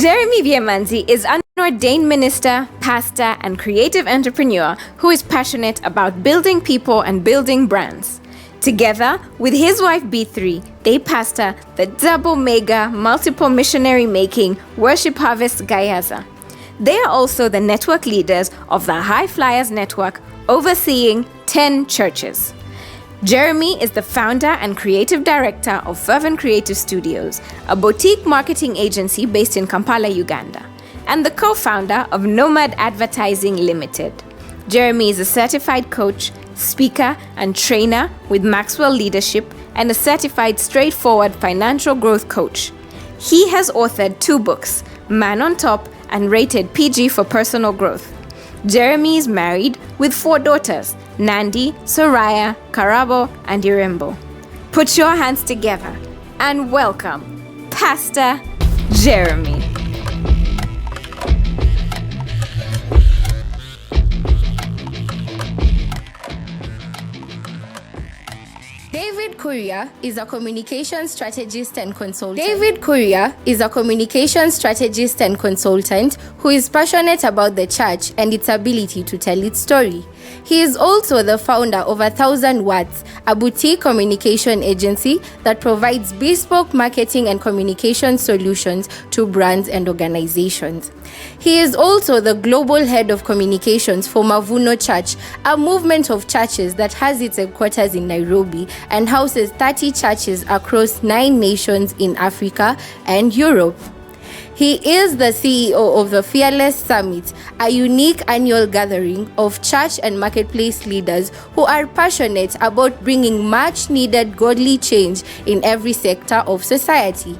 Jeremy Byemanzi is an ordained minister, pastor, and creative entrepreneur who is passionate about building people and building brands. Together with his wife B3, they pastor the double mega multiple missionary making Worship Harvest Gayaza. They are also the network leaders of the High Flyers Network, overseeing 10 churches. Jeremy is the founder and creative director of Fervent Creative Studios, a boutique marketing agency based in Kampala, Uganda, and the co-founder of Nomad Advertising Limited. Jeremy is a certified coach, speaker, and trainer with Maxwell Leadership and a certified straightforward financial growth coach. He has authored 2 books, Man on Top and Rated PG for Personal Growth. Jeremy is married with 4 daughters, Nandi, Soraya, Karabo, and Irembo. Put your hands together and welcome Pastor Jeremy. Kuria is a communication strategist and consultant. Who is passionate about the church and its ability to tell its story. He is also the founder of 1,000 Watts, a boutique communication agency that provides bespoke marketing and communication solutions to brands and organizations. He is also the global head of communications for Mavuno Church, a movement of churches that has its headquarters in Nairobi and houses 30 churches across 9 nations in Africa and Europe. He is the CEO of the Fearless Summit, a unique annual gathering of church and marketplace leaders who are passionate about bringing much-needed godly change in every sector of society.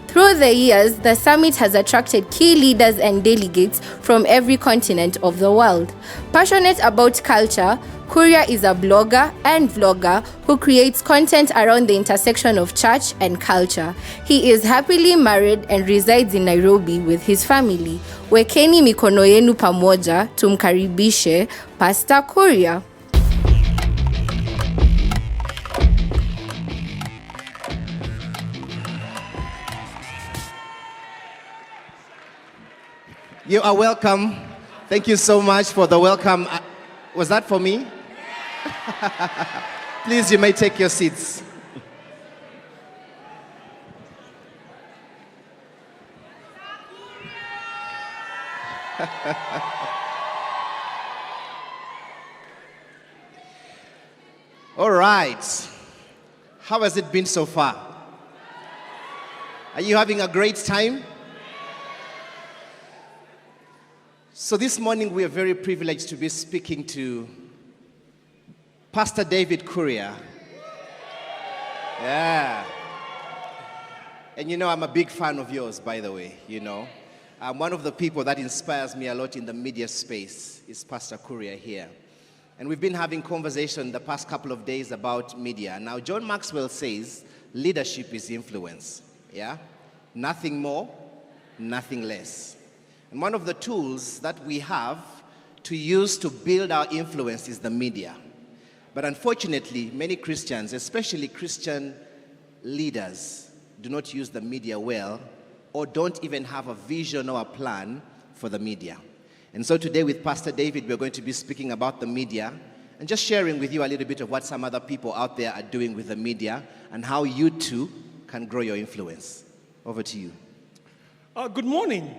Through the years, the summit has attracted key leaders and delegates from every continent of the world. Passionate about culture, Kuria is a blogger and vlogger who creates content around the intersection of church and culture. He is happily married and resides in Nairobi with his family. Wekeni mikono yenu pamoja tumkaribishe Pastor Kuria. You are welcome. Thank you so much for the welcome. Was that for me? Please, you may take your seats. All right. How has it been so far? Are you having a great time? So this morning we are very privileged to be speaking to Pastor David Kuria. Yeah. And you know, I'm a big fan of yours, by the way, you know. One of the people that inspires me a lot in the media space is Pastor Kuria here. And we've been having conversation the past couple of days about media. Now, John Maxwell says leadership is influence. Yeah? Nothing more, nothing less. And one of the tools that we have to use to build our influence is the media. But unfortunately, many Christians, especially Christian leaders, do not use the media well or don't even have a vision or a plan for the media. And so today with Pastor David, we're going to be speaking about the media and just sharing with you a little bit of what some other people out there are doing with the media and how you too can grow your influence. Over to you. Good morning.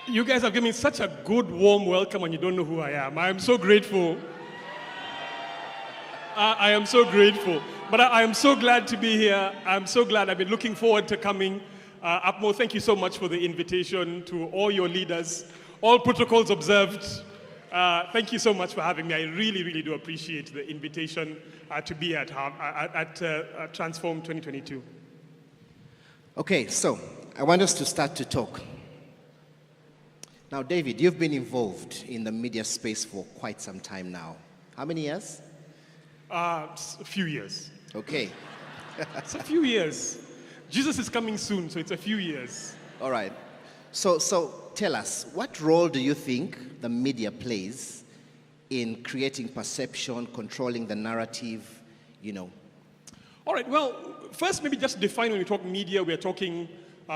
You guys have given me such a good, warm welcome and you don't know who I am. I am so grateful. I am so grateful. But I am so glad to be here. I'm so glad. I've been looking forward to coming up more. Thank you so much for the invitation to all your leaders. All protocols observed. Thank you so much for having me. I really, really do appreciate the invitation to be at Transform 2022. Okay, so I want us to start to talk. Now, David, you've been involved in the media space for quite some time now. How many years? A few years. Okay. It's a few years. Jesus is coming soon, so it's a few years. All right. So tell us, what role do you think the media plays in creating perception, controlling the narrative, you know? All right, well, first maybe just define when we talk media, we're talking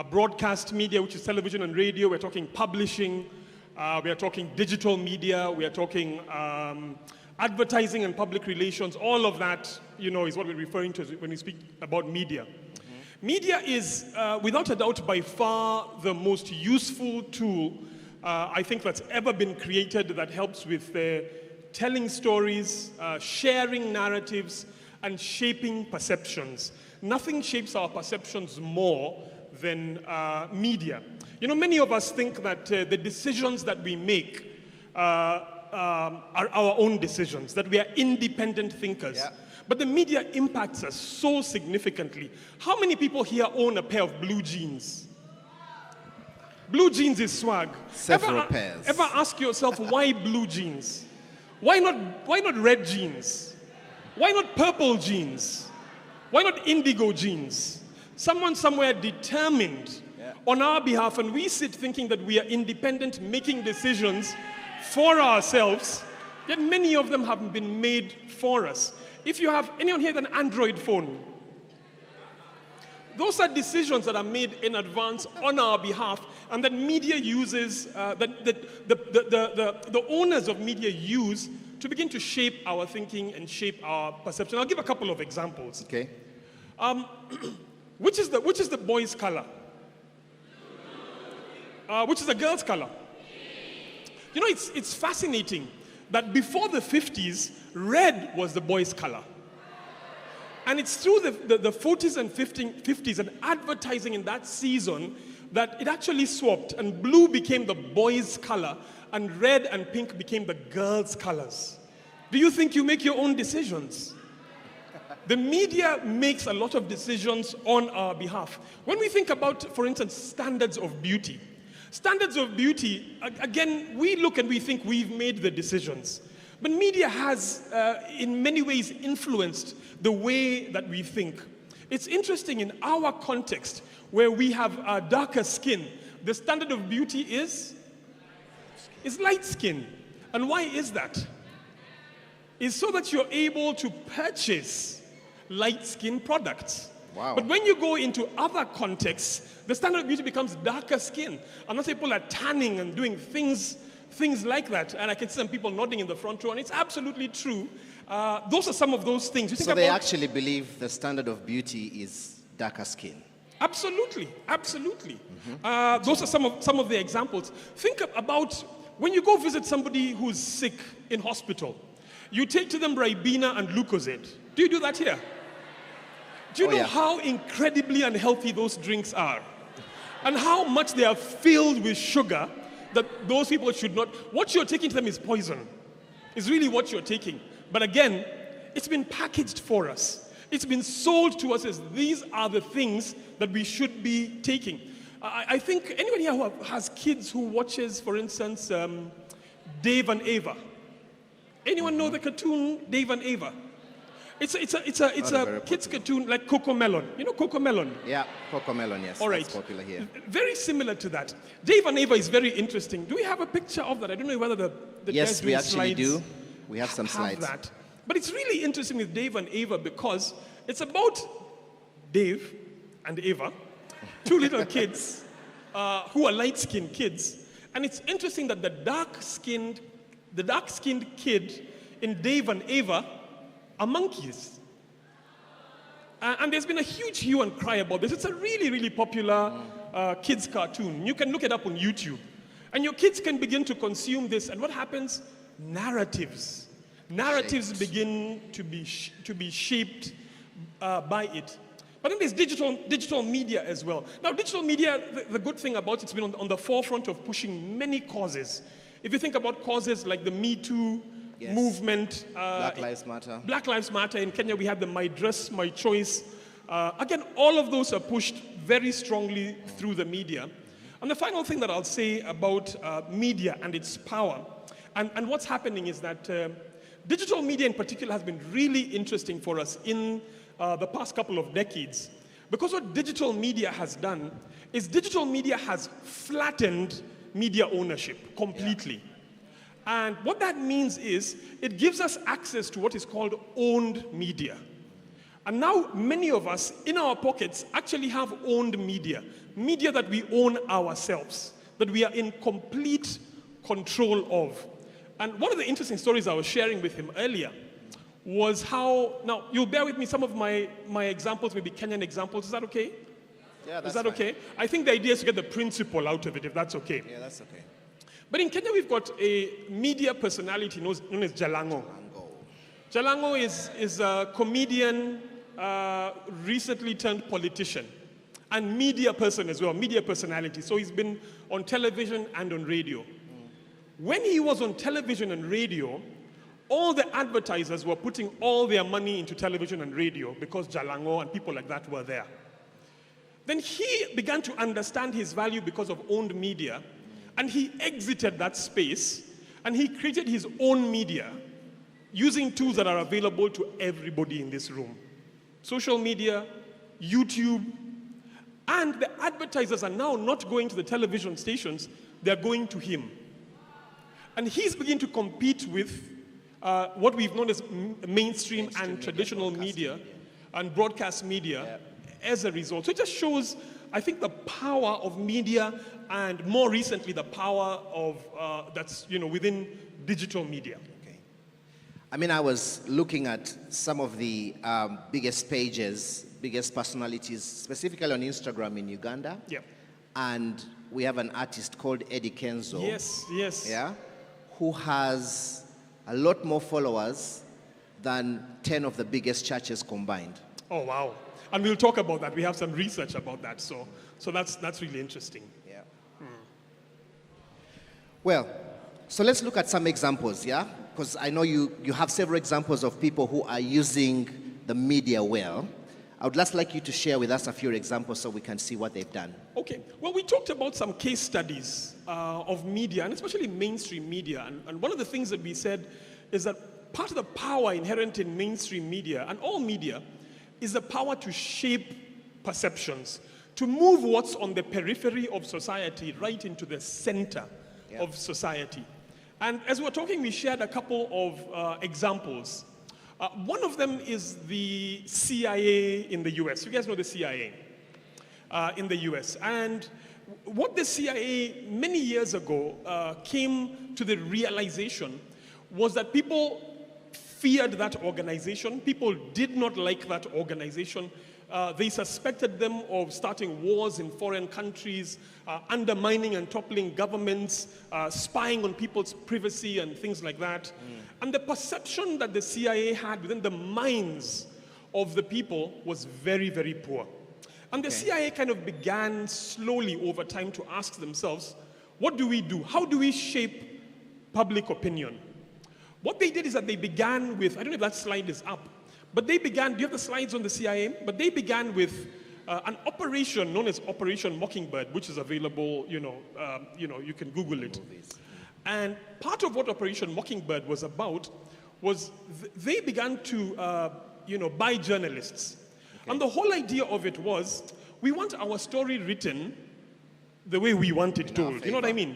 broadcast media, which is television and radio. We're talking publishing. We are talking digital media. We are talking advertising and public relations. All of that, is what we're referring to when we speak about media. Media is, without a doubt, by far the most useful tool I think that's ever been created that helps with telling stories, sharing narratives, and shaping perceptions. Nothing shapes our perceptions more than media. Many of us think that the decisions that we make are our own decisions, that we are independent thinkers. Yeah. But the media impacts us so significantly. How many people here own a pair of blue jeans? Blue jeans is swag. Several pairs. Ever ask yourself, why blue jeans? Why not red jeans? Why not purple jeans? Why not indigo jeans? Someone somewhere determined on our behalf, and we sit thinking that we are independent, making decisions for ourselves, yet many of them have been made for us. If you have anyone here with an Android phone, those are decisions that are made in advance on our behalf, and that media uses, that the owners of media use to begin to shape our thinking and shape our perception. I'll give a couple of examples. Okay. Which is the boy's color? Which is the girl's color? It's fascinating that before the 50s, red was the boy's color. And it's through the 40s and 50s and advertising in that season that it actually swapped, and blue became the boy's color and red and pink became the girls' colors. Do you think you make your own decisions? The media makes a lot of decisions on our behalf. When we think about, for instance, standards of beauty, again, we look and we think we've made the decisions. But media has, in many ways, influenced the way that we think. It's interesting in our context, where we have darker skin, the standard of beauty is light skin. And why is that? It's so that you're able to purchase light skin products. Wow. But when you go into other contexts, the standard of beauty becomes darker skin. And that's why people are tanning and doing things like that. And I can see some people nodding in the front row, and it's absolutely true. Those are some of those things. So they actually believe the standard of beauty is darker skin. Absolutely. Those are some of the examples. Think about when you go visit somebody who's sick in hospital. You take to them Ribena and Lucozade. Do you do that here? Do you know how incredibly unhealthy those drinks are? And how much they are filled with sugar that those people should not. What you're taking to them is poison. It's really what you're taking. But again, it's been packaged for us. It's been sold to us as these are the things that we should be taking. I think anyone here who has kids who watches, for instance, Dave and Ava. Anyone know the cartoon Dave and Ava? It's a kids cartoon like Coco Melon. You know Coco Melon? Yeah, Coco Melon, yes. All right. That's popular here. Very similar to that. Dave and Ava is very interesting. Do we have a picture of that? I don't know whether the yes, guys we actually slides do. We have some slides. That. But it's really interesting with Dave and Ava because it's about Dave and Ava, two little kids who are light-skinned kids. And it's interesting that the dark-skinned kid in Dave and Ava are monkeys. And there's been a huge hue and cry about this. It's a really, really popular kids cartoon. You can look it up on YouTube. And your kids can begin to consume this. And what happens? Narratives begin to be shaped by it. But then there's digital media as well. Now, digital media, the good thing about it's been on the forefront of pushing many causes. If you think about causes like the Me Too movement. Black Lives Matter. Black Lives Matter. In Kenya, we have the My Dress, My Choice. Again, all of those are pushed very strongly through the media. And the final thing that I'll say about media and its power, and what's happening is that digital media in particular has been really interesting for us in the past couple of decades. Because what digital media has done is digital media has flattened media ownership completely. Yeah. And what that means is it gives us access to what is called owned media. And now many of us in our pockets actually have owned media that we own ourselves, that we are in complete control of. And one of the interesting stories I was sharing with him earlier was how, now you'll bear with me, some of my examples may be Kenyan examples. Is that okay? Yeah, that's Is that fine. okay? I think the idea is to get the principle out of it, if that's okay. Yeah, that's okay. But in Kenya, we've got a media personality known as Jalango. Jalango is a comedian, recently turned politician, and media person as well, media personality. So he's been on television and on radio. When he was on television and radio, all the advertisers were putting all their money into television and radio because Jalango and people like that were there. Then he began to understand his value because of owned media, and he exited that space, and he created his own media using tools that are available to everybody in this room. Social media, YouTube, and the advertisers are now not going to the television stations, they're going to him. And he's beginning to compete with what we've known as mainstream and traditional media and broadcast media as a result. So it just shows, I think, the power of media, and more recently the power of that's within digital media. Okay. I mean, I was looking at some of the biggest pages, biggest personalities, specifically on Instagram in Uganda. Yeah. And we have an artist called Eddie Kenzo. Yes. Yeah. Who has a lot more followers than 10 of the biggest churches combined. Oh, wow. And we'll talk about that. We have some research about that. So that's really interesting. Yeah. Well, so let's look at some examples, yeah? Because I know you have several examples of people who are using the media well. I would just like you to share with us a few examples so we can see what they've done. Okay. Well, we talked about some case studies of media, and especially mainstream media. And one of the things that we said is that part of the power inherent in mainstream media and all media is the power to shape perceptions, to move what's on the periphery of society right into the center of society. And as we were talking, we shared a couple of examples. One of them is the CIA in the US. You guys know the CIA in the US. And what the CIA many years ago came to the realization was that people feared that organization. People did not like that organization. They suspected them of starting wars in foreign countries, undermining and toppling governments, spying on people's privacy and things like that. And the perception that the CIA had within the minds of the people was very, very poor. And the CIA kind of began slowly over time to ask themselves, what do we do? How do we shape public opinion? What they did is that they began with, I don't know if that slide is up, but they began, do you have the slides on the CIA? But they began with an operation known as Operation Mockingbird, which is available, you can Google it. And part of what Operation Mockingbird was about was they began to, buy journalists. Okay. And the whole idea of it was, we want our story written the way we want it told. You know what I mean?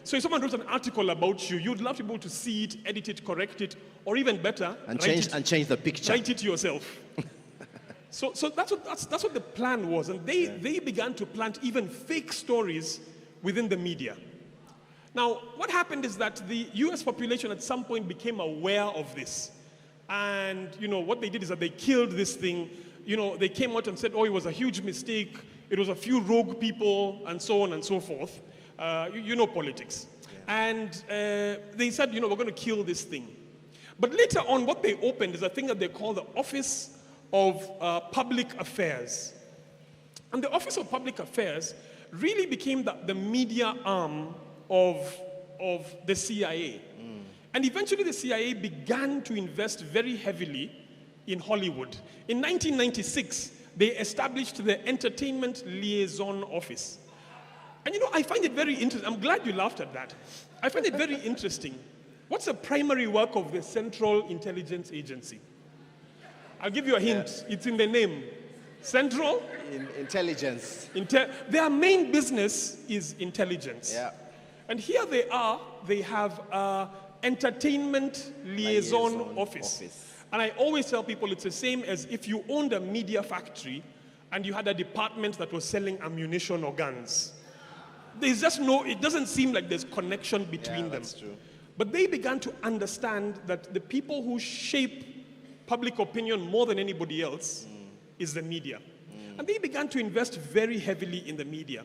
So if someone wrote an article about you, you'd love to be able to see it, edit it, correct it, or even better, and change the picture. Write it yourself. so that's what the plan was, and they began to plant even fake stories within the media. Now, what happened is that the US population at some point became aware of this. And, what they did is that they killed this thing. They came out and said, oh, it was a huge mistake. It was a few rogue people, and so on and so forth. Politics. Yeah. And they said, we're going to kill this thing. But later on, what they opened is a thing that they call the Office of Public Affairs. And the Office of Public Affairs really became the media arm of the CIA. And eventually the CIA began to invest very heavily in Hollywood. In 1996, they established the Entertainment Liaison Office. And I find it very interesting. I'm glad you laughed at that. I find it very interesting. What's the primary work of the Central Intelligence Agency? I'll give you a hint. It's in the name. Central? Intelligence. Their main business is intelligence. Yeah. And here they are. They have Entertainment Liaison Office. And I always tell people it's the same as if you owned a media factory and you had a department that was selling ammunition or guns. There's just it doesn't seem like there's connection between them. That's true. But they began to understand that the people who shape public opinion more than anybody else is the media. And they began to invest very heavily in the media.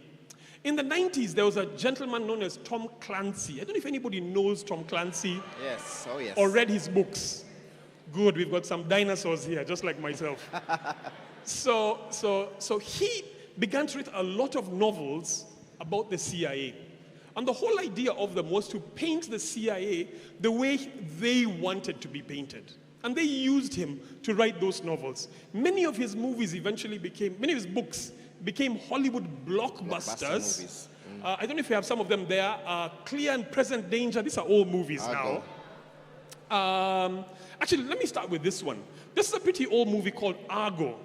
In the 90s, there was a gentleman known as Tom Clancy. I don't know if anybody knows Tom Clancy. Yes, oh yes. Or read his books. Good, we've got some dinosaurs here, just like myself. So he began to write a lot of novels about the CIA. And the whole idea of them was to paint the CIA the way they wanted to be painted. And they used him to write those novels. Many of his movies many of his books became Hollywood blockbusters. Movies. I don't know if you have some of them there. Clear and Present Danger, these are all movies now. Actually, let me start with this one. This is a pretty old movie called Argo.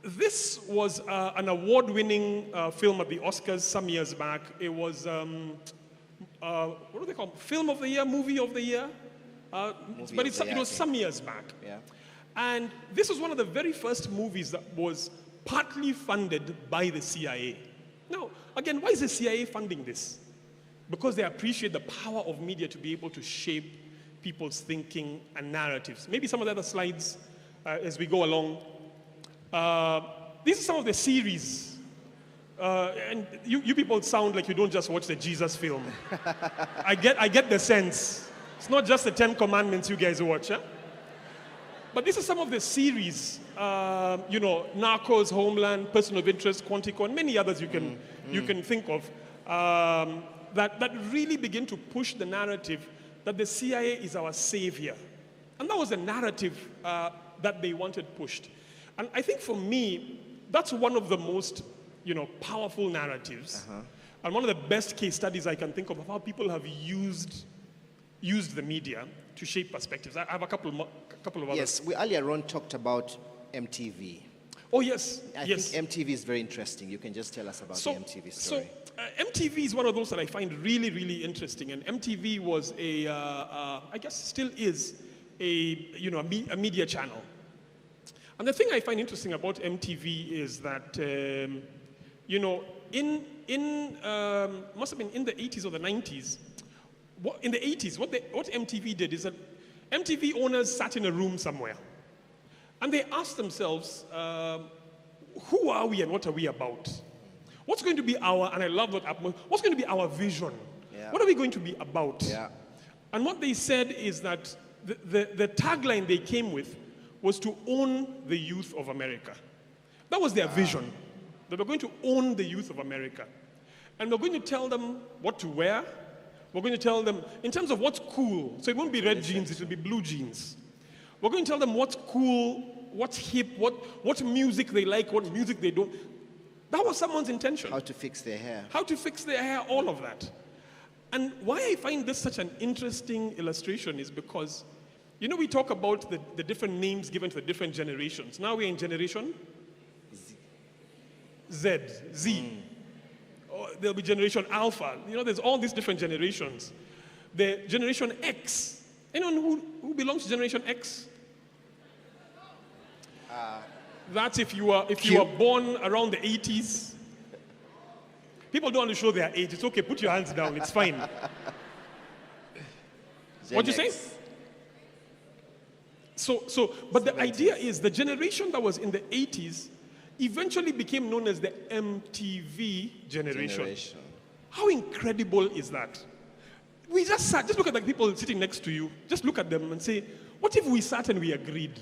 This was an award-winning film at the Oscars some years back. It was, what do they call it? Film of the Year, Movie of the Year? It was some years back. Yeah. And this was one of the very first movies that was partly funded by the CIA. Now, again, why is the CIA funding this? Because they appreciate the power of media to be able to shape people's thinking and narratives. Maybe some of the other slides as we go along. These are some of the series. And you people sound like you don't just watch the Jesus film. I get the sense. It's not just the 10 Commandments you guys watch. But these are some of the series. Narcos, Homeland, Person of Interest, Quantico, and many others you can think of that really begin to push the narrative that the CIA is our savior. And that was the narrative that they wanted pushed. And I think for me, that's one of the most, powerful narratives. And one of the best case studies I can think of how people have used the media to shape perspectives. I have a couple of others. Yes, we earlier on talked about MTV. Oh, yes. I think MTV is very interesting. You can just tell us about the MTV story. MTV is one of those that I find really, really interesting. And MTV was I guess still is a media channel. And the thing I find interesting about MTV is that, must have been in the 80s or the 90s. In the 80s, what MTV did is that MTV owners sat in a room somewhere. And they asked themselves, who are we and what are we about? What's going to be and I love what's going to be our vision? Yeah. What are we going to be about? Yeah. And what they said is that the tagline they came with was to own the youth of America. That was their vision. They were going to own the youth of America. And we're going to tell them what to wear. We're going to tell them, in terms of what's cool, so it won't be red jeans, it will be blue jeans. We're going to tell them what's cool, what's hip, what music they like, what music they don't. That was someone's intention. How to fix their hair. How to fix their hair, all of that. And why I find this such an interesting illustration is because, we talk about the different names given to the different generations. Now we're in generation Z. There'll be generation Alpha. There's all these different generations. The generation X. Anyone who belongs to generation X? That's if you are born around the 80s. People don't want to show their age. It's okay. Put your hands down. It's fine. What'd you say? But the idea is the generation that was in the 80s eventually became known as the MTV generation. How incredible is that? We just look at the people sitting next to you. Just look at them and say, what if we sat and we agreed?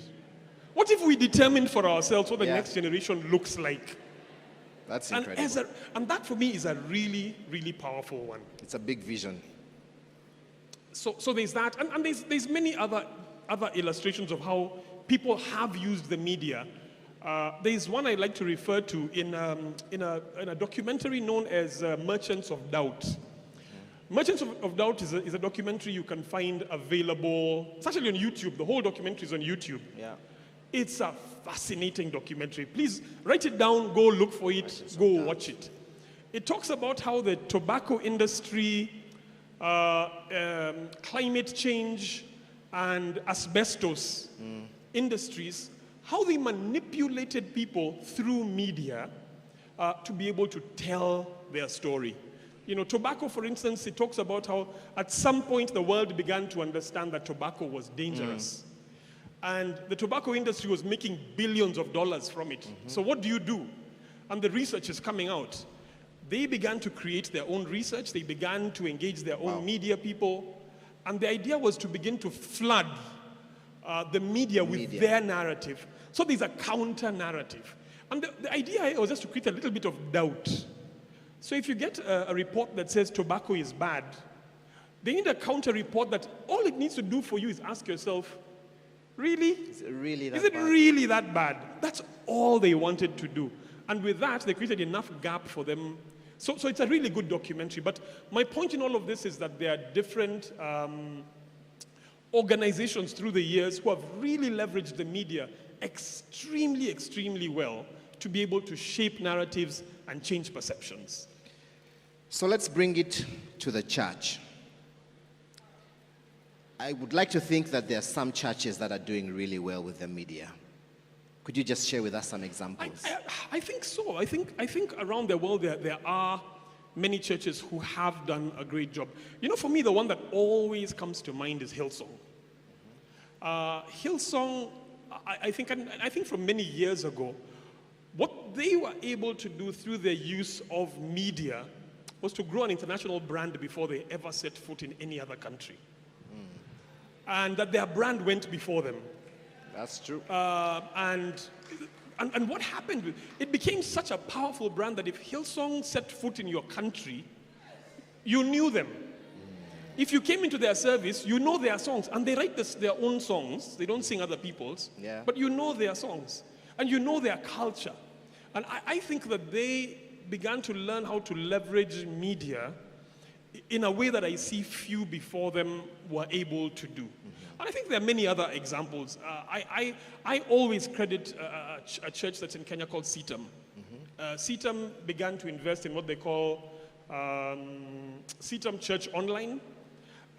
What if we determined for ourselves what the next generation looks like? That's incredible. And that for me is a really, really powerful one. It's a big vision. So there's that. And there's many other illustrations of how people have used the media. There's one I like to refer to in a documentary known as Merchants of Doubt. Merchants of Doubt is a documentary you can find available. It's actually on YouTube. The whole documentary is on YouTube. Yeah. It's a fascinating documentary. Please write it down, go look for it, go watch it. It talks about how the tobacco industry, climate change, and asbestos industries, how they manipulated people through media to be able to tell their story. You know, tobacco, for instance, it talks about how at some point the world began to understand that tobacco was dangerous. And the tobacco industry was making billions of dollars from it. So what do you do? And the research is coming out. They began to create their own research. They began to engage their own media people. And the idea was to begin to flood the media with their narrative. So there's a counter narrative. And the idea was just to create a little bit of doubt. So if you get a report that says tobacco is bad, they need a counter report that all it needs to do for you is ask yourself, really? Is it really that Is it bad? really that bad? That's all they wanted to do. And with that, they created enough gap for them. So it's a really good documentary. But my point in all of this is that there are different organizations through the years who have really leveraged the media extremely, extremely well to be able to shape narratives and change perceptions. So let's bring it to the church. I would like to think that there are some churches that are doing really well with the media. Could you just share with us some examples? I think so. I think around the world there are many churches who have done a great job. You know, for me, the one that always comes to mind is Hillsong. Hillsong, I think from many years ago, what they were able to do through their use of media was to grow an international brand before they ever set foot in any other country. And that their brand went before them. That's true. And what happened? It became such a powerful brand that if Hillsong set foot in your country, you knew them. If you came into their service, you know their songs. And they write their own songs. They don't sing other people's. Yeah. But you know their songs. And you know their culture. And I think that they began to learn how to leverage media in a way that I see few before them were able to do. And I think there are many other examples. I always credit a church that's in Kenya called CITAM. CITAM began to invest in what they call CITAM Church Online.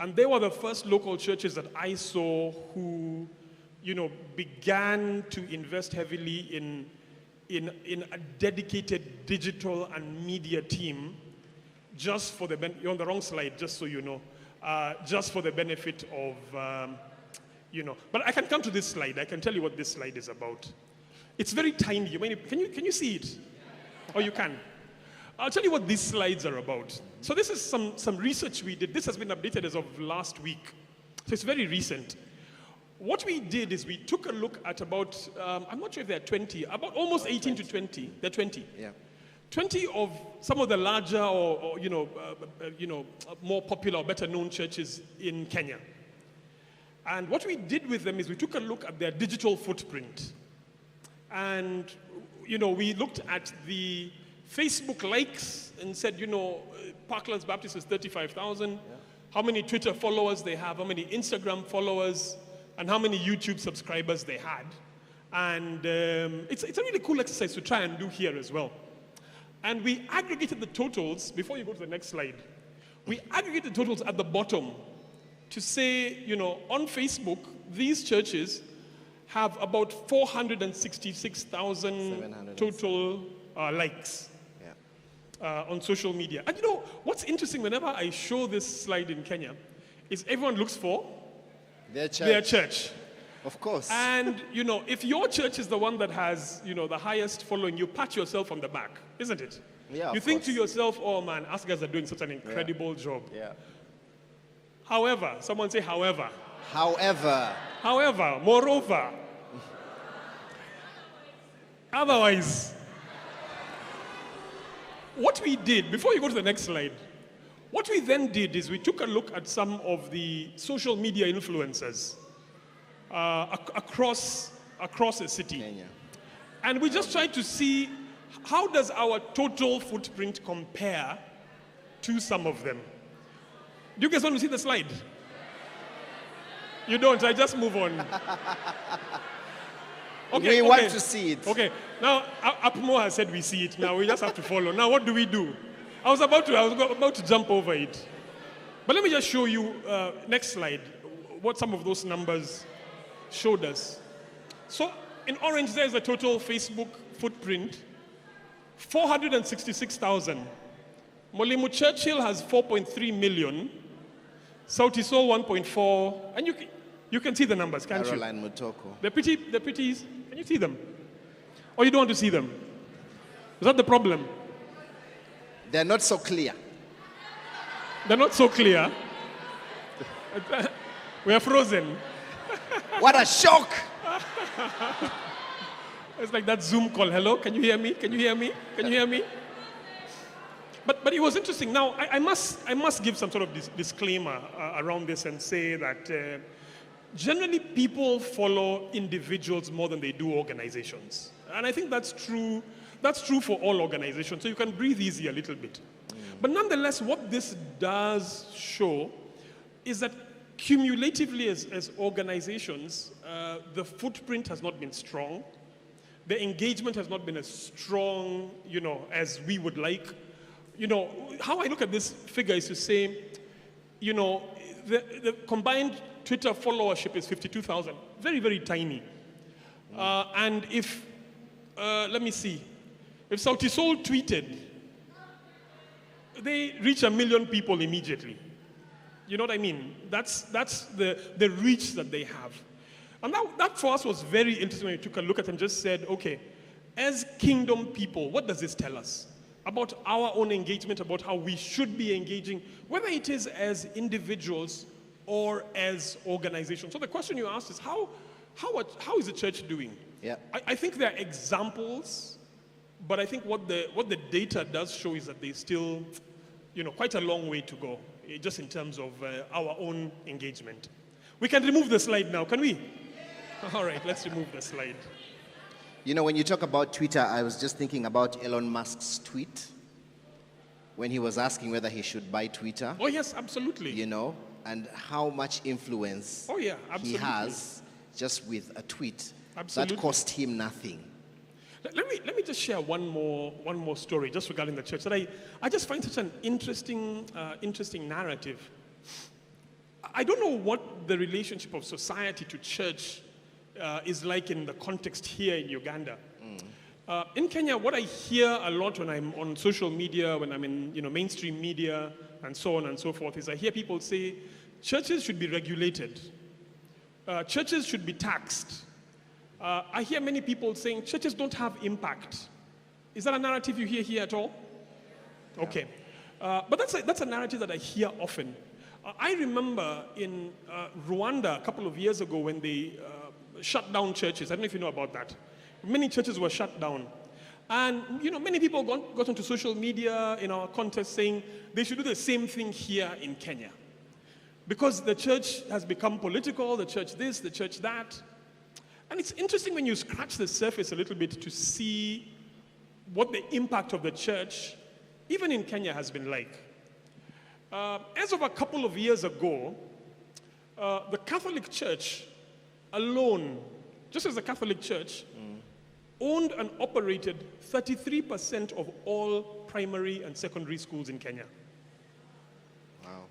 And they were the first local churches that I saw who, you know, began to invest heavily in a dedicated digital and media team just for the you're on the wrong slide, just so you know, just for the benefit of, you know. But I can come to this slide. I can tell you what this slide is about. It's very tiny. Can you see it? Oh, you can. I'll tell you what these slides are about. So this is some research we did. This has been updated as of last week. So it's very recent. What we did is we took a look at about, I'm not sure if they're 20, about almost 18 to 20. They're 20. Yeah. 20 of some of the larger or more popular or better known churches in Kenya. And what we did with them is we took a look at their digital footprint. And, you know, we looked at the Facebook likes and said, you know, Parklands Baptist is 35,000. Yeah. How many Twitter followers they have, how many Instagram followers, and how many YouTube subscribers they had. And it's a really cool exercise to try and do here as well. And we aggregated the totals, before you go to the next slide, we aggregated the totals at the bottom to say, you know, on Facebook, these churches have about 466,000 total likes on social media. And you know, what's interesting, whenever I show this slide in Kenya, is everyone looks for their church. Of course. And, you know, if your church is the one that has, you know, the highest following, you pat yourself on the back, isn't it? Yeah, you think to yourself, oh man, us guys are doing such an incredible job. Yeah. However, someone say however. However, moreover. Otherwise, what we did, before you go to the next slide, what we then did is we took a look at some of the social media influencers across the city. Kenya. And we just tried to see how does our total footprint compare to some of them. Do you guys want to see the slide? You don't, I just move on. We want to see it. Okay, now Apmo has said we see it. Now we just have to follow. Now what do we do? I was about to jump over it. But let me just show you, next slide, what some of those numbers showed us. So in orange, there's the total Facebook footprint, 466,000. Molimu Churchill has 4.3 million, Sauti Sol 1.4, and you can see the numbers, can't Caroline Mutoko. They're pretty, can you see them? Or you don't want to see them? Is that the problem? They're not so clear. They're not so clear. We are frozen. What a shock! It's like that Zoom call. Hello, can you hear me? Can you hear me? Can you hear me? But it was interesting. Now, I must give some sort of disclaimer around this and say that generally people follow individuals more than they do organizations. And I think that's true. That's true for all organizations. So you can breathe easy a little bit. But nonetheless, what this does show is that cumulatively as organizations, the footprint has not been strong. The engagement has not been as strong, as we would like. How I look at this figure is to say, the combined Twitter followership is 52,000. Very, very tiny. And if, let me see, if Sauti Sol tweeted, they reach 1 million people immediately. You know what I mean? That's the reach that they have. And that for us was very interesting when we took a look at it and just said, okay, as kingdom people, what does this tell us about our own engagement, about how we should be engaging, whether it is as individuals or as organizations? So the question you asked is, how is the church doing? Yeah. I think there are examples, but I think what the data does show is that there's still, quite a long way to go, just in terms of our own engagement. We can remove the slide now, can we? All right, let's remove the slide. When you talk about Twitter, I was just thinking about Elon Musk's tweet when he was asking whether he should buy Twitter. Oh, yes, absolutely. And how much influence he has just with a tweet. Absolutely. That cost him nothing. Let me just share one more story just regarding the church that I just find such an interesting narrative. I don't know what the relationship of society to church is like in the context here in Uganda. In Kenya, what I hear a lot when I'm on social media, when I'm in mainstream media and so on and so forth, is I hear people say churches should be regulated. Churches should be taxed. I hear many people saying churches don't have impact. Is that a narrative you hear here at all? Okay. But that's a narrative that I hear often. I remember in Rwanda a couple of years ago when they shut down churches. I don't know if you know about that. Many churches were shut down. And, many people got onto social media in our context saying they should do the same thing here in Kenya. Because the church has become political, the church this, the church that. And it's interesting when you scratch the surface a little bit to see what the impact of the church, even in Kenya, has been like. As of a couple of years ago, the Catholic Church alone, just as the Catholic Church, owned and operated 33% of all primary and secondary schools in Kenya. Wow.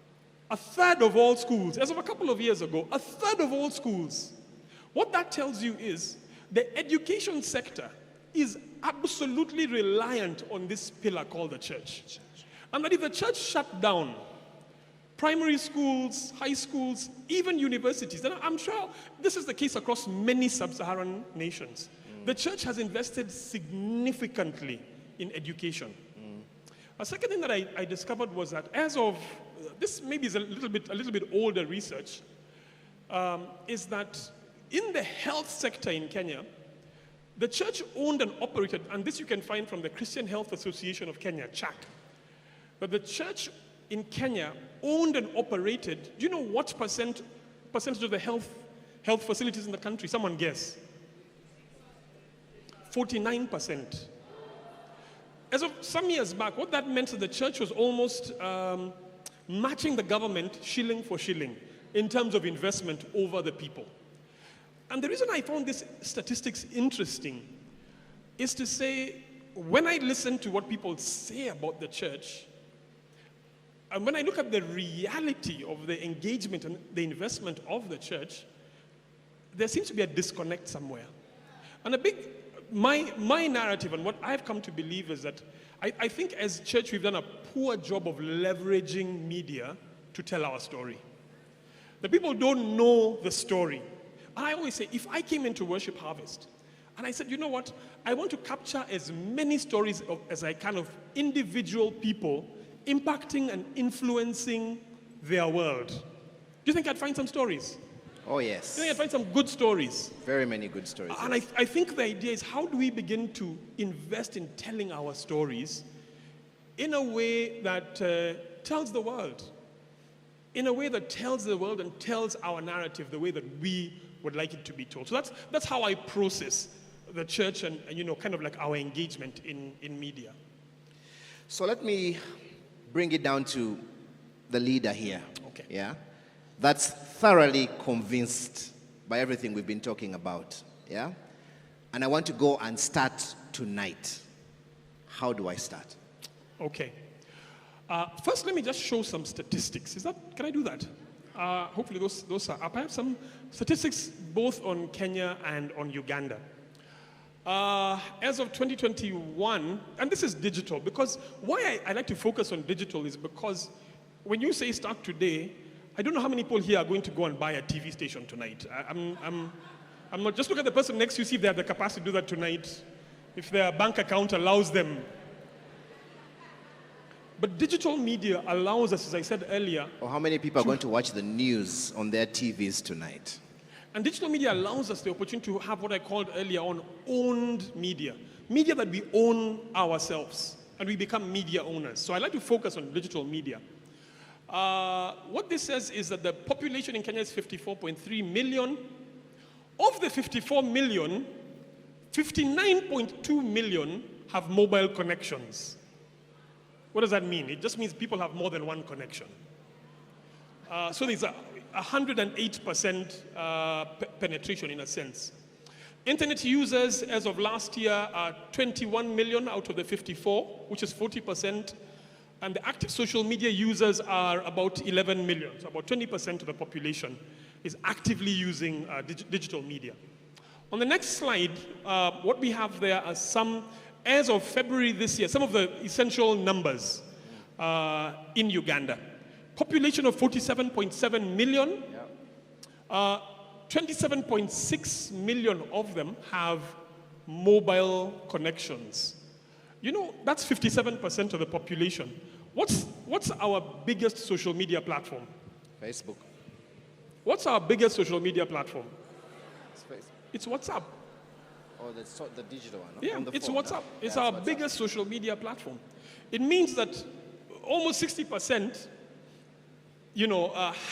A third of all schools, as of a couple of years ago, a third of all schools. What that tells you is the education sector is absolutely reliant on this pillar called the church. And that if the church shut down primary schools, high schools, even universities, and I'm sure this is the case across many sub-Saharan nations, the church has invested significantly in education. A second thing that I discovered was that as of, this maybe is a little bit older research, is that in the health sector in Kenya, the church owned and operated, and this you can find from the Christian Health Association of Kenya, CHAK, but the church in Kenya owned and operated, do you know what percentage of the health facilities in the country? Someone guess. 49%. As of some years back, what that meant is the church was almost matching the government shilling for shilling in terms of investment over the people. And the reason I found this statistics interesting is to say, when I listen to what people say about the church, And when I look at the reality of the engagement and the investment of the church, there seems to be a disconnect somewhere. And my narrative and what I've come to believe is that I think as church we've done a poor job of leveraging media to tell our story. The people don't know the story. And I always say, if I came into Worship Harvest and I said, you know what, I want to capture as many stories as I can of individual people impacting and influencing their world. Do you think I'd find some stories? Oh, yes. Do you think I'd find some good stories? Very many good stories. And yes. I think the idea is, how do we begin to invest in telling our stories in a way that tells the world? In a way that tells the world and tells our narrative the way that we would like it to be told. So that's how I process the church and kind of like our engagement in media. So let me bring it down to the leader here. Okay. Yeah? That's thoroughly convinced by everything we've been talking about. Yeah? And I want to go and start tonight. How do I start? Okay. First, let me just show some statistics. Can I do that? Hopefully those are up. I have some statistics both on Kenya and on Uganda. As of 2021, and this is digital, because why I like to focus on digital is because when you say start today, I don't know how many people here are going to go and buy a TV station tonight. I'm not. Just look at the person next to you, see if they have the capacity to do that tonight, if their bank account allows them. But digital media allows us, as I said earlier. Or how many people are going to watch the news on their TVs tonight? And digital media allows us the opportunity to have what I called earlier on owned media. Media that we own ourselves, and we become media owners. So I like to focus on digital media. What this says is that the population in Kenya is 54.3 million. Of the 54 million, 59.2 million have mobile connections. What does that mean? It just means people have more than one connection. So there's a 108% penetration in a sense. Internet users as of last year are 21 million out of the 54, which is 40%. And the active social media users are about 11 million. So about 20% of the population is actively using digital media. On the next slide, what we have there are some, as of February this year, some of the essential numbers in Uganda. Population of 47.7 million. 27.6 million of them have mobile connections. You know, that's 57% of the population. What's our biggest social media platform? Facebook. What's our biggest social media platform? It's Facebook. It's WhatsApp. Oh, the digital one. Yeah, on the it's phone, WhatsApp. no? It's Yeah, our WhatsApp. biggest social media platform. It means that almost 60%,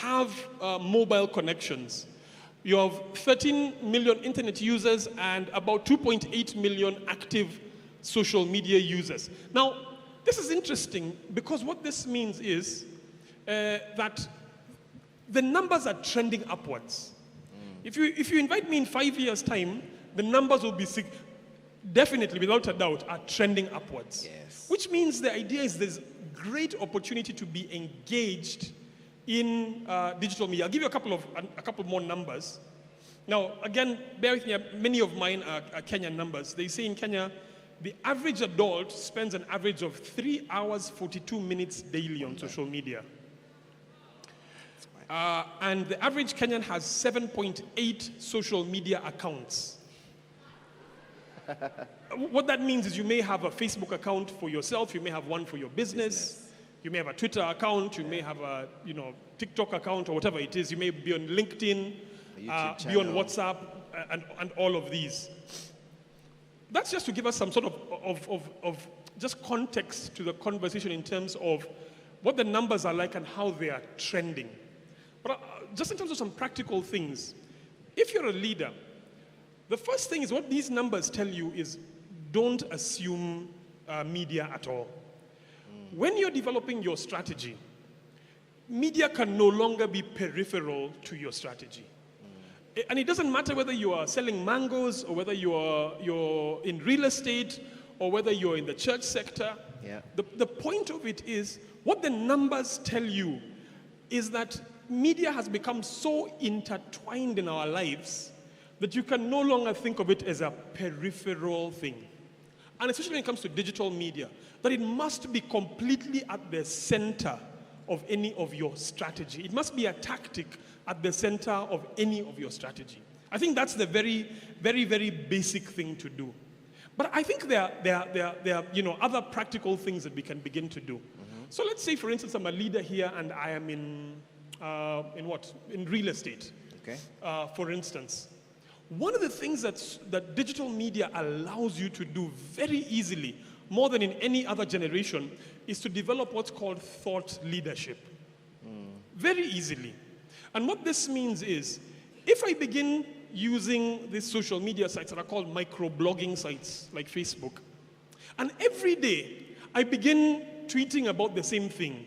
have mobile connections. You have 13 million internet users and about 2.8 million active social media users. Now, this is interesting because what this means is that the numbers are trending upwards. If you invite me in 5 years' time, the numbers will be definitely, without a doubt, are trending upwards. Yes. Which means the idea is there's great opportunity to be engaged in digital media. I'll give you a couple more numbers. Now, again, bear with me. Many of mine are Kenyan numbers. They say in Kenya, the average adult spends an average of 3 hours, 42 minutes daily on social media. And the average Kenyan has 7.8 social media accounts. What that means is you may have a Facebook account for yourself, you may have one for your business. You may have a Twitter account, you may have a TikTok account or whatever it is. You may be on LinkedIn, be on WhatsApp, and all of these. That's just to give us some sort of just context to the conversation in terms of what the numbers are like and how they are trending. But just in terms of some practical things, if you're a leader, the first thing is what these numbers tell you is don't assume media at all. When you're developing your strategy, media can no longer be peripheral to your strategy. And it doesn't matter whether you are selling mangoes or whether you're in real estate or whether you're in the church sector. Yeah. The point of it is, what the numbers tell you is that media has become so intertwined in our lives that you can no longer think of it as a peripheral thing. And especially when it comes to digital media, that it must be completely at the center of any of your strategy. It must be a tactic at the center of any of your strategy. I think that's the very, very, very basic thing to do. But I think there are other practical things that we can begin to do. So let's say, for instance, I'm a leader here and I am in real estate. Okay. For instance, one of the things that digital media allows you to do very easily, more than in any other generation, is to develop what's called thought leadership. Very easily. And what this means is, if I begin using these social media sites that are called microblogging sites, like Facebook, and every day I begin tweeting about the same thing.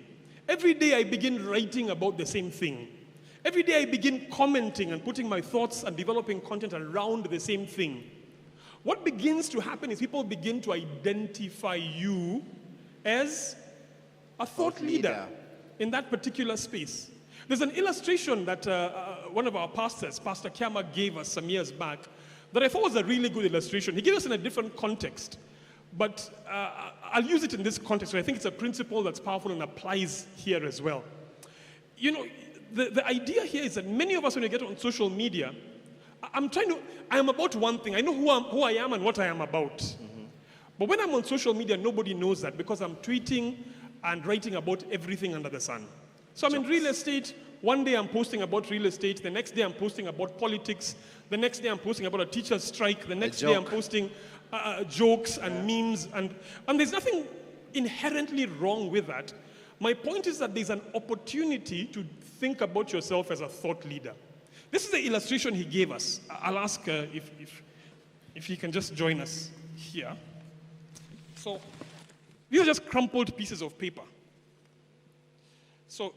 Every day I begin writing about the same thing. Every day I begin commenting and putting my thoughts and developing content around the same thing. What begins to happen is people begin to identify you as a thought leader in that particular space. There's an illustration that one of our pastors, Pastor Kiama, gave us some years back that I thought was a really good illustration. He gave us in a different context, but I'll use it in this context. So I think it's a principle that's powerful and applies here as well. You know, the idea here is that many of us, when we get on social media, I am about one thing. I know who I am and what I am about. But when I'm on social media, nobody knows that because I'm tweeting and writing about everything under the sun. So I'm in real estate. One day I'm posting about real estate. The next day I'm posting about politics. The next day I'm posting about a teacher's strike. The next day I'm posting jokes and memes. And there's nothing inherently wrong with that. My point is that there's an opportunity to think about yourself as a thought leader. This is the illustration he gave us. I'll ask if he can just join us here. So these are just crumpled pieces of paper. So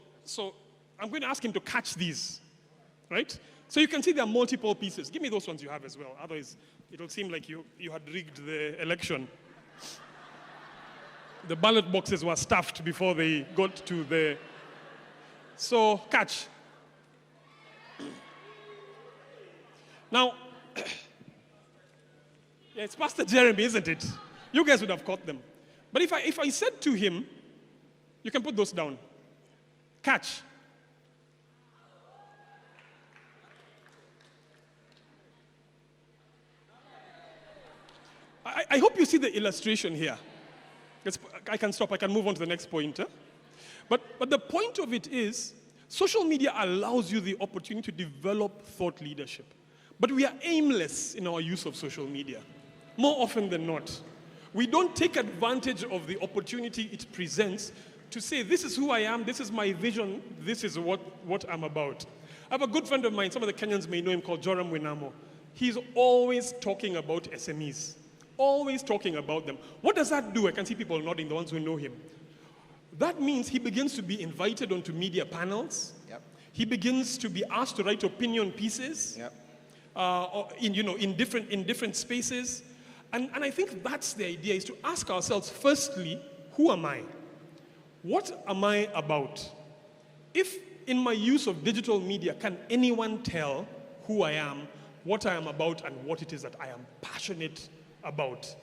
I'm going to ask him to catch these, right? So you can see there are multiple pieces. Give me those ones you have as well. Otherwise, it'll seem like you had rigged the election. The ballot boxes were stuffed before they got to the... So, catch. Now, yeah, it's Pastor Jeremy, isn't it? You guys would have caught them. But if I said to him, you can put those down. Catch. I hope you see the illustration here. I can stop. I can move on to the next point. Huh? But the point of it is, social media allows you the opportunity to develop thought leadership. But we are aimless in our use of social media, more often than not. We don't take advantage of the opportunity it presents to say, this is who I am, this is my vision, this is what I'm about. I have a good friend of mine, some of the Kenyans may know him, called Joram Winamo. He's always talking about SMEs, always talking about them. What does that do? I can see people nodding, the ones who know him. That means he begins to be invited onto media panels. Yep. He begins to be asked to write opinion pieces. Yep. In different spaces. And I think that's the idea, is to ask ourselves, firstly, who am I? What am I about? If in my use of digital media, can anyone tell who I am, what I am about, and what it is that I am passionate about?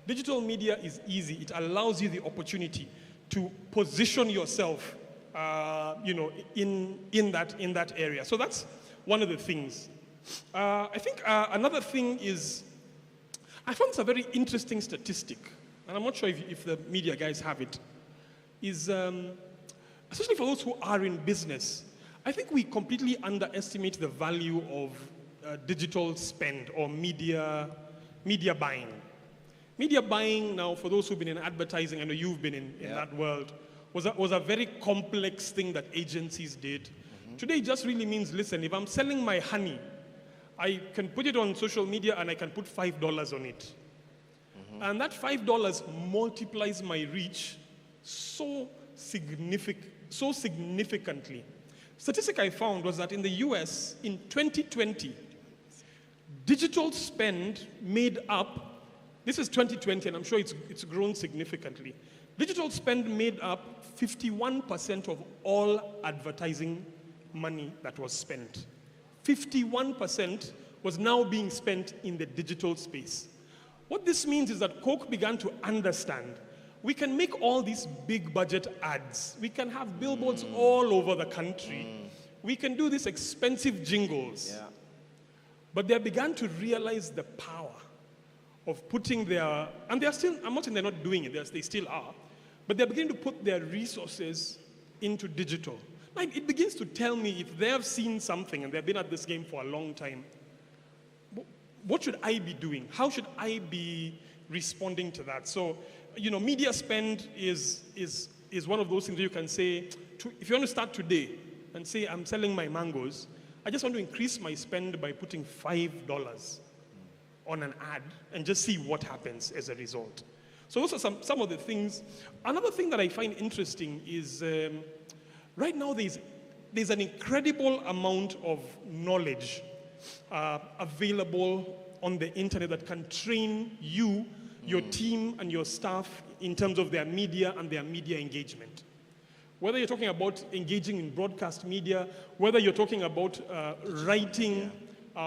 Digital media is easy. It allows you the opportunity to position yourself, in that area. So that's one of the things. I think another thing is, I found it's a very interesting statistic, and I'm not sure if the media guys have it, is, especially for those who are in business, I think we completely underestimate the value of digital spend or media buying. Media buying now, for those who've been in advertising, I know you've been in that world, was a very complex thing that agencies did. Today it just really means, listen, if I'm selling my honey, I can put it on social media and I can put $5 on it. And that $5 multiplies my reach so significantly. Statistic I found was that in the US, in 2020, digital spend made up, this is 2020 and I'm sure it's grown significantly, Digital spend made up 51% of all advertising money that was spent. 51% was now being spent in the digital space. What this means is that Coke began to understand we can make all these big budget ads. We can have billboards all over the country. We can do these expensive jingles. Yeah. But they began to realize the power of putting their, and they are still, I'm not saying they're not doing it, they still are, but they're beginning to put their resources into digital. Like, it begins to tell me if they have seen something and they've been at this game for a long time, what should I be doing? How should I be responding to that? So, media spend is one of those things where you can say, if you want to start today and say, I'm selling my mangoes, I just want to increase my spend by putting $5 on an ad and just see what happens as a result. So those are some of the things. Another thing that I find interesting is right now there's an incredible amount of knowledge available on the internet that can train you, your team, and your staff in terms of their media and their media engagement. Whether you're talking about engaging in broadcast media, whether you're talking about writing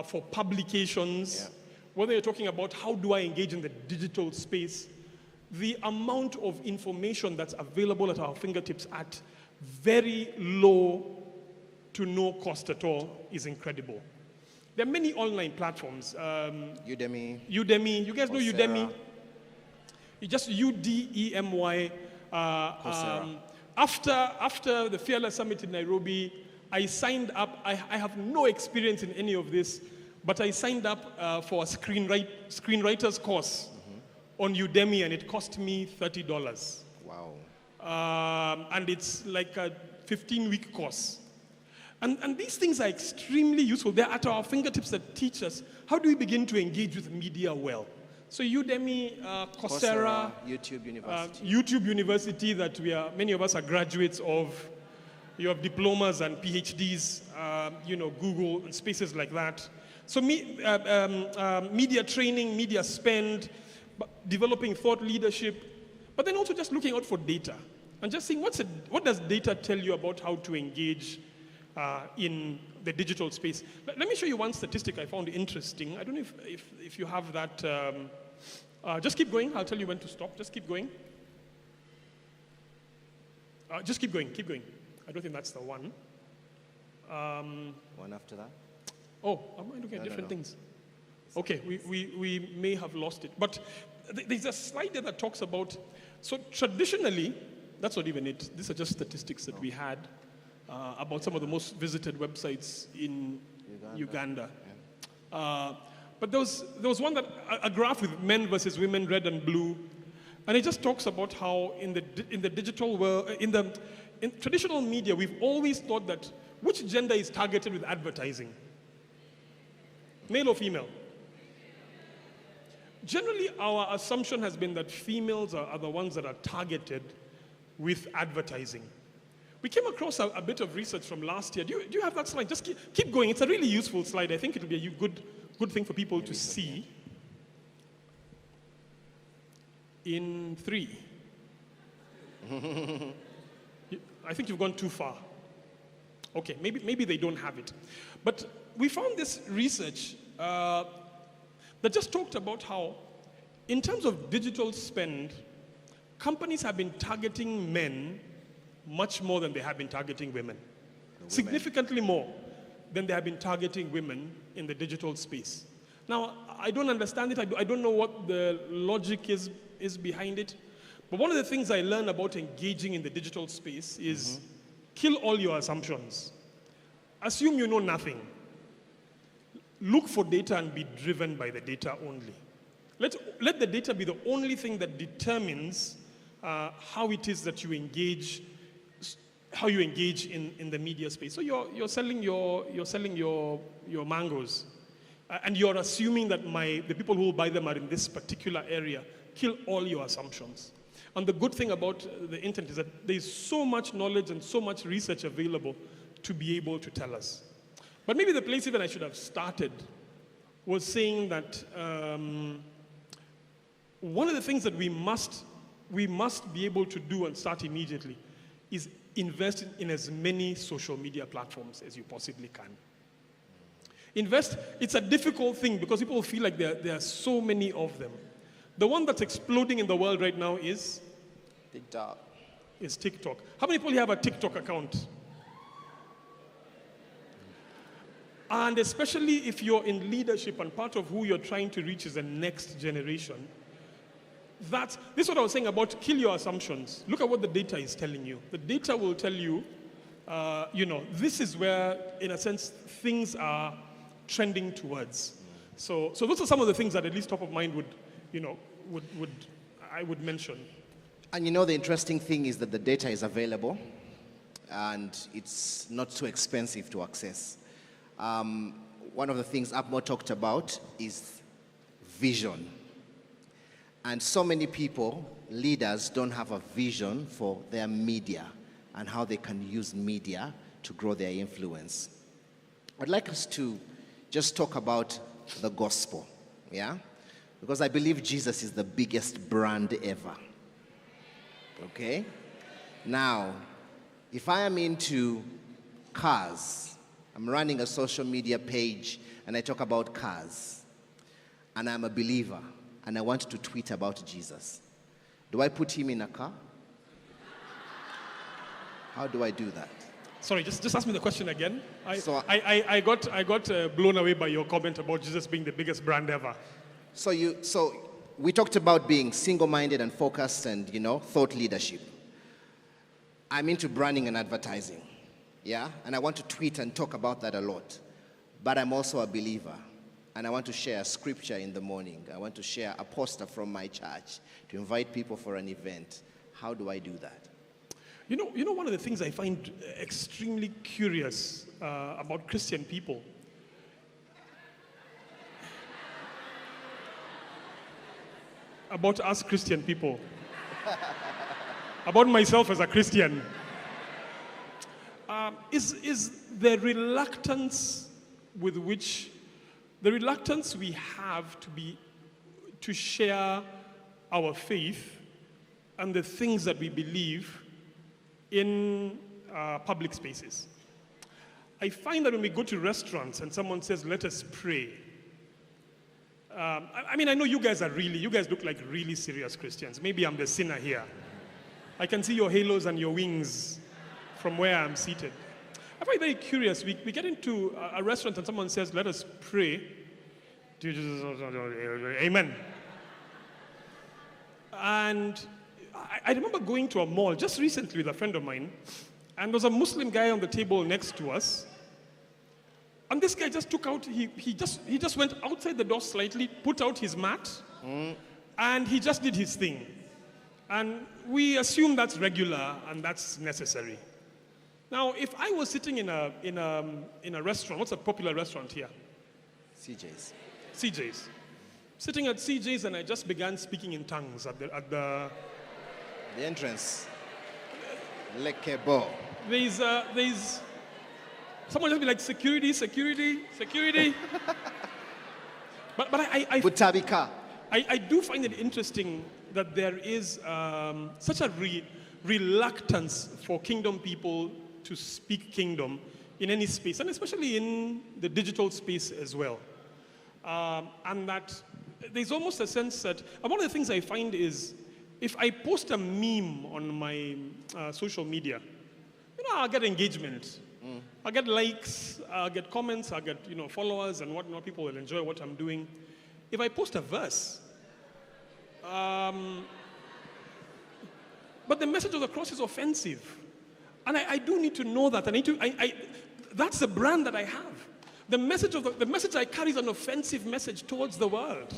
for publications, whether you're talking about how do I engage in the digital space, the amount of information that's available at our fingertips at very low to no cost at all is incredible. There are many online platforms. Udemy. You guys know Coursera. Udemy? You just UDEMY. Coursera. After the Fearless Summit in Nairobi, I signed up. I have no experience in any of this, but I signed up for a screenwriter's course on Udemy, and it cost me $30. Wow. And it's like a 15-week course. And these things are extremely useful. They're at our fingertips that teach us how do we begin to engage with media well. So Udemy, Coursera, YouTube University. that many of us are graduates of. You have diplomas and PhDs, Google and spaces like that. So media training, media spend, developing thought leadership, but then also just looking out for data and just seeing what does data tell you about how to engage in the digital space. Let me show you one statistic I found interesting. I don't know if you have that. Just keep going. I'll tell you when to stop. Just keep going. Just keep going. Keep going. I don't think that's the one. One after that? Oh, am I looking at different things? Okay, we may have lost it. But there's a slide there that talks about, so traditionally, that's not even it. These are just statistics that we had about some of the most visited websites in Uganda. Yeah. But there was one a graph with men versus women, red and blue, and it just talks about how in the digital world, in traditional media, we've always thought that which gender is targeted with advertising, male or female. Generally, our assumption has been that females are the ones that are targeted with advertising. We came across a bit of research from last year. Do you have that slide? Just keep going. It's a really useful slide. I think it'll be a good thing for people to see. In 3. I think you've gone too far. Okay, maybe they don't have it. But we found this research that just talked about how, in terms of digital spend, companies have been targeting men much more than they have been targeting women. Significantly more than they have been targeting women in the digital space. Now, I don't understand it. I don't know what the logic is behind it. But one of the things I learned about engaging in the digital space is kill all your assumptions. Assume you know nothing. Look for data and be driven by the data only. Let the data be the only thing that determines how it is that you engage, how you engage in the media space. So you're selling your mangoes, and you're assuming that the people who will buy them are in this particular area. Kill all your assumptions. And the good thing about the internet is that there's so much knowledge and so much research available to be able to tell us. But maybe the place even I should have started was saying that one of the things that we must we must be able to do and start immediately is invest in as many social media platforms as you possibly can. Invest, it's a difficult thing because people feel like there are so many of them. The one that's exploding in the world right now is TikTok. Is TikTok. How many people here have a TikTok account? And especially if you're in leadership and part of who you're trying to reach is the next generation, this is what I was saying about kill your assumptions. Look at what the data is telling you. The data will tell you, this is where, in a sense, things are trending towards. So those are some of the things that at least top of mind I would mention. And the interesting thing is that the data is available and it's not too expensive to access. One of the things Abmo talked about is vision. And so many people, leaders, don't have a vision for their media and how they can use media to grow their influence. I'd like us to just talk about the gospel, yeah? Because I believe Jesus is the biggest brand ever, okay? Now, if I am into cars, I'm running a social media page and I talk about cars, and I'm a believer, and I want to tweet about Jesus, do I put him in a car? How do I do that? Sorry, just ask me the question again. I got blown away by your comment about Jesus being the biggest brand ever. So we talked about being single-minded and focused and, thought leadership. I'm into branding and advertising, yeah? And I want to tweet and talk about that a lot. But I'm also a believer, and I want to share a scripture in the morning. I want to share a poster from my church to invite people for an event. How do I do that? You know, one of the things I find extremely curious about Christian people about us Christian people, about myself as a Christian, is the reluctance with which, the reluctance we have to share our faith and the things that we believe in public spaces. I find that when we go to restaurants and someone says, let us pray, I know you guys look like really serious Christians. Maybe I'm the sinner here. I can see your halos and your wings from where I'm seated. I find it very curious. We get into a restaurant and someone says, let us pray. Amen. And I remember going to a mall just recently with a friend of mine, and there was a Muslim guy on the table next to us. And this guy just took out, he just went outside the door slightly, put out his mat, and he just did his thing. And we assume that's regular and that's necessary. Now, if I was sitting in a restaurant, what's a popular restaurant here? CJ's. CJ's. Sitting at CJ's, and I just began speaking in tongues at the entrance. Lekebo. There's someone just be like, security. but I Butabika. I do find it interesting that there is such a reluctance for kingdom people to speak kingdom in any space, and especially in the digital space as well. And that there's almost a sense that, and one of the things I find is, if I post a meme on my social media, I'll get engagement. I'll get likes, I'll get comments, I'll get followers and whatnot. People will enjoy what I'm doing. If I post a verse, but the message of the cross is offensive, and I do need to know that. That's the brand that I have. The message I carry is an offensive message towards the world.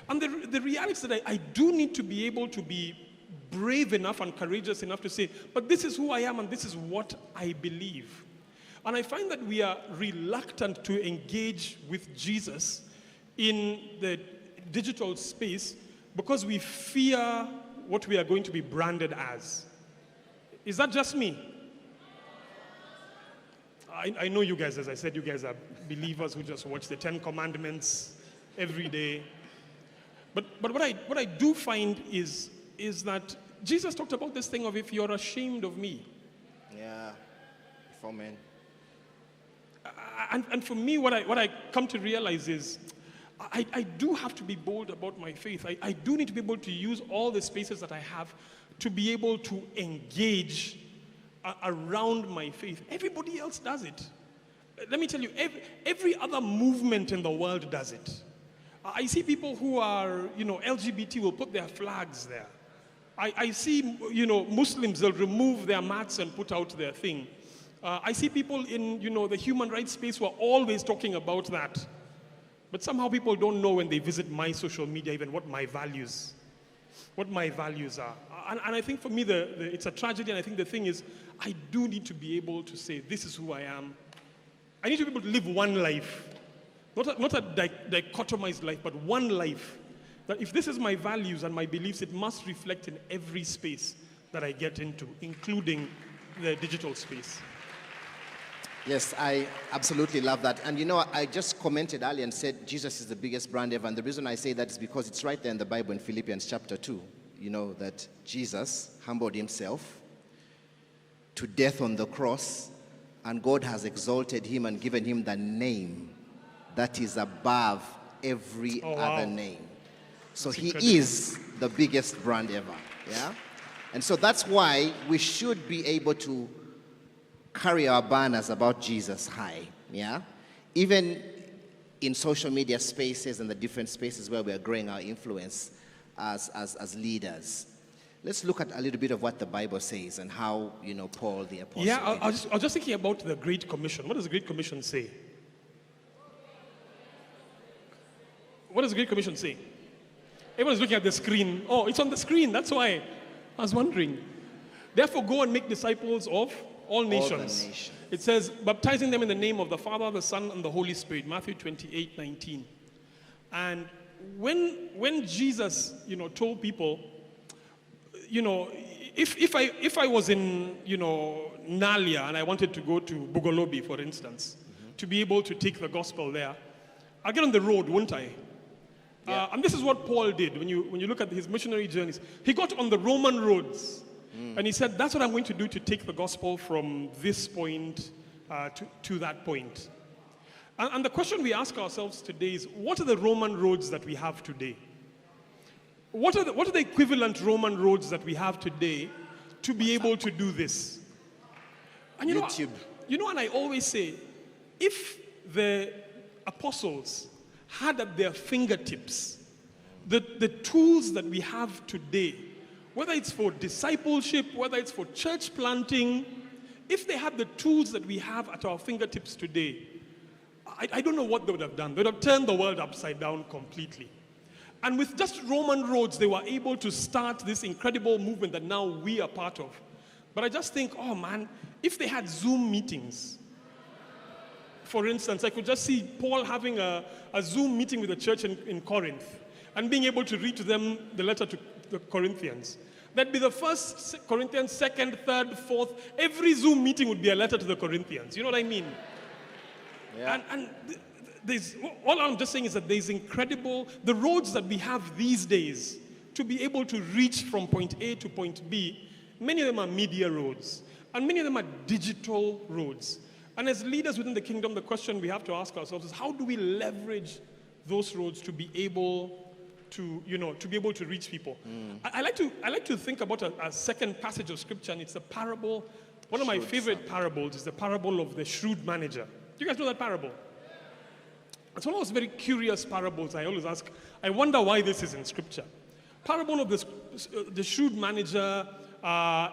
And the reality is that I do need to be able to be brave enough and courageous enough to say, but this is who I am and this is what I believe. And I find that we are reluctant to engage with Jesus in the digital space because we fear what we are going to be branded as. Is that just me? I know you guys, as I said, you guys are believers who just watch the 10 Commandments every day. But what I do find is is that Jesus talked about this thing of if you're ashamed of me. Yeah. Before men. And for me, what I come to realize is I do have to be bold about my faith. I do need to be able to use all the spaces that I have to be able to engage around my faith. Everybody else does it. Let me tell you, every other movement in the world does it. I see people who are, LGBT will put their flags there. I see, Muslims, they'll remove their mats and put out their thing. I see people in, the human rights space who are always talking about that. But somehow people don't know when they visit my social media even what my values are. And I think for me, it's a tragedy, and I think the thing is, I do need to be able to say, this is who I am. I need to be able to live one life. Not a dichotomized life, but one life. That if this is my values and my beliefs, it must reflect in every space that I get into, including the digital space. Yes, I absolutely love that. And I just commented earlier and said Jesus is the biggest brand ever. And the reason I say that is because it's right there in the Bible in Philippians chapter 2. That Jesus humbled himself to death on the cross, and God has exalted him and given him the name that is above every other name. So that's incredible. He is the biggest brand ever. Yeah? And so that's why we should be able to carry our banners about Jesus high. Yeah? Even in social media spaces and the different spaces where we are growing our influence as leaders. Let's look at a little bit of what the Bible says and how, Paul the apostle. Yeah, I was just thinking about the Great Commission. What does the Great Commission say? What does the Great Commission say? Everyone's looking at the screen. Oh, it's on the screen. That's why I was wondering. Therefore, go and make disciples of all nations. It says, baptizing them in the name of the Father, the Son, and the Holy Spirit. Matthew 28:19. And when Jesus, told people, if I was in, Nalia and I wanted to go to Bugolobi, for instance, to be able to take the gospel there, I'll get on the road, won't I? Yeah. And this is what Paul did when you look at his missionary journeys. He got on the Roman roads, and he said, that's what I'm going to do to take the gospel from this point to that point. And the question we ask ourselves today is, what are the Roman roads that we have today? What are the equivalent Roman roads that we have today to be able to do this? And YouTube. And I always say, if the apostles had at their fingertips the tools that we have today, whether it's for discipleship, whether it's for church planting, if they had the tools that we have at our fingertips today, I don't know what they would have done. They would have turned the world upside down completely. And with just Roman roads, they were able to start this incredible movement that now we are part of. But I just think, oh man, if they had Zoom meetings, for instance, I could just see Paul having a Zoom meeting with the church in Corinth and being able to read to them the letter to the Corinthians. That'd be the first Corinthians, second, third, fourth. Every Zoom meeting would be a letter to the Corinthians. You know what I mean? Yeah. And all I'm just saying is that there's the roads that we have these days to be able to reach from point A to point B, many of them are media roads, and many of them are digital roads. And as leaders within the kingdom, the question we have to ask ourselves is, how do we leverage those roads to be able to reach people? I like to think about a second passage of scripture, and it's the parable. One of my favorite parables is the parable of the shrewd manager. Do you guys know that parable? It's one of those very curious parables. I always ask, I wonder why this is in scripture. Parable of the shrewd manager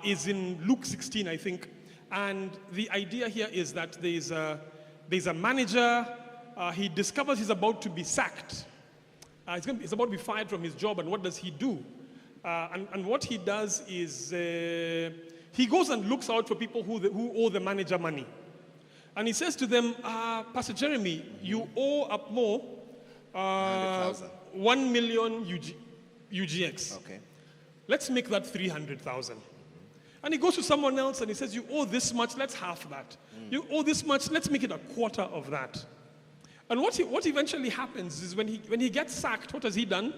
is in Luke 16, I think. And the idea here is that there's a manager. He discovers he's about to be sacked. He's about to be fired from his job. And what does he do? And what he does is he goes and looks out for people who owe the manager money. And he says to them, Pastor Jeremy, you owe up more 1 million UGX. Okay. Let's make that 300,000. And he goes to someone else and he says, you owe this much, let's half that. You owe this much, let's make it a quarter of that. And what eventually happens is when he gets sacked, what has he done?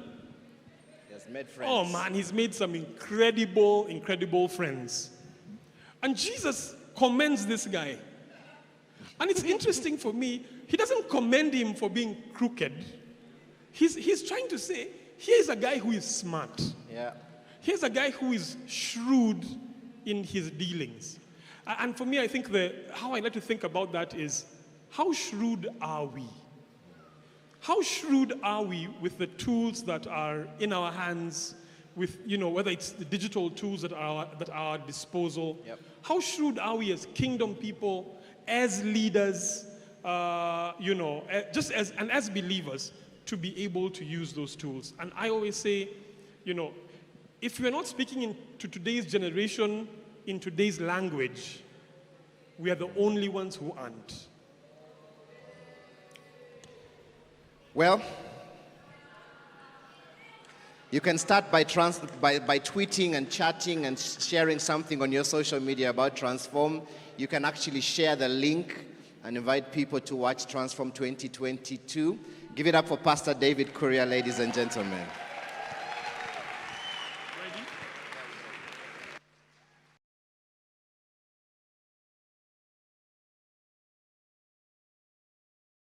Has made friends. Oh man, he's made some incredible, incredible friends. And Jesus commends this guy. And it's interesting for me, he doesn't commend him for being crooked. He's trying to say, here's a guy who is smart. Yeah. Here's a guy who is shrewd in his dealings. And for me, I think how I like to think about that is, how shrewd are we? How shrewd are we with the tools that are in our hands, with, whether it's the digital tools that are at our disposal? Yep. How shrewd are we as kingdom people, as leaders, just as believers, to be able to use those tools? And I always say, if we're not speaking to today's generation in today's language, we are the only ones who aren't. Well, you can start by tweeting and chatting and sharing something on your social media about Transform. You can actually share the link and invite people to watch Transform 2022. Give it up for Pastor David Kuria, ladies and gentlemen.